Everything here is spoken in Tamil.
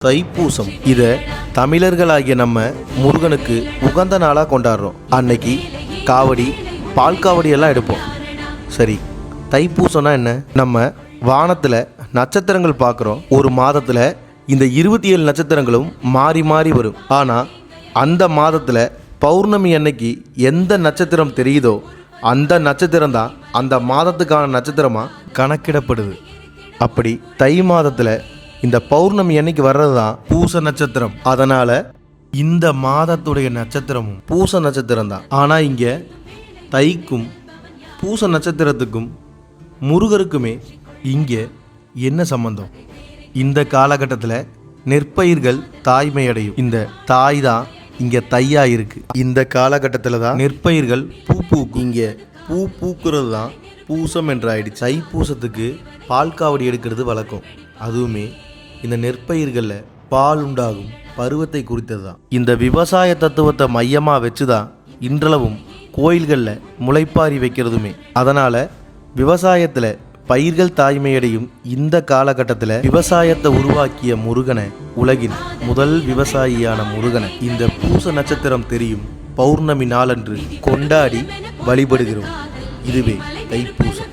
தைப்பூசம் இதை தமிழர்களாகிய நம்ம முருகனுக்கு உகந்த நாளாக கொண்டாடுறோம். அன்னைக்கு காவடி, பால் காவடி எல்லாம் எடுப்போம். சரி, தைப்பூசம்னா என்ன? நம்ம வானத்தில் நட்சத்திரங்கள் பார்க்குறோம். ஒரு மாதத்தில் இந்த 27 நட்சத்திரங்களும் மாறி மாறி வரும். ஆனால் அந்த மாதத்தில் பௌர்ணமி அன்னைக்கு எந்த நட்சத்திரம் தெரியுதோ அந்த நட்சத்திரம் தான் அந்த மாதத்துக்கான நட்சத்திரமாக கணக்கிடப்படுது. அப்படி தை மாதத்தில் இந்த பௌர்ணமி அன்னைக்கு வர்றது தான் பூச நட்சத்திரம். அதனால் இந்த மாதத்துடைய நட்சத்திரமும் பூச நட்சத்திரம் தான். ஆனால் இங்கே தைக்கும் பூச நட்சத்திரத்துக்கும் முருகருக்குமே இங்கே என்ன சம்பந்தம்? இந்த காலகட்டத்தில் நெற்பயிர்கள் தாய்மை அடையும். இந்த தாய் தான் இங்கே தையா இருக்கு. இந்த காலகட்டத்தில் தான் நெற்பயிர்கள் பூ பூக்கும். இங்கே பூ பூக்கிறது தான் பூசம் என்றாயிடுச்சு. தைப்பூசத்துக்கு பால் காவடி எடுக்கிறது வழக்கம். அதுவுமே இந்த நெற்பயிர்களில் பால் உண்டாகும் பருவத்தை குறித்தது தான். இந்த விவசாய தத்துவத்தை மையமாக வச்சு தான் இன்றளவும் கோயில்களில் முளைப்பாரி வைக்கிறதுமே. அதனால் விவசாயத்தில் பயிர்கள் தாய்மையடையும் இந்த காலகட்டத்தில் விவசாயத்தை உருவாக்கிய முருகனை, உலகின் முதல் விவசாயியான முருகனை இந்த பூச நட்சத்திரம் தெரியும் பௌர்ணமி நாளன்று கொண்டாடி வழிபடுகிறோம். இதுவே தைப்பூசம்.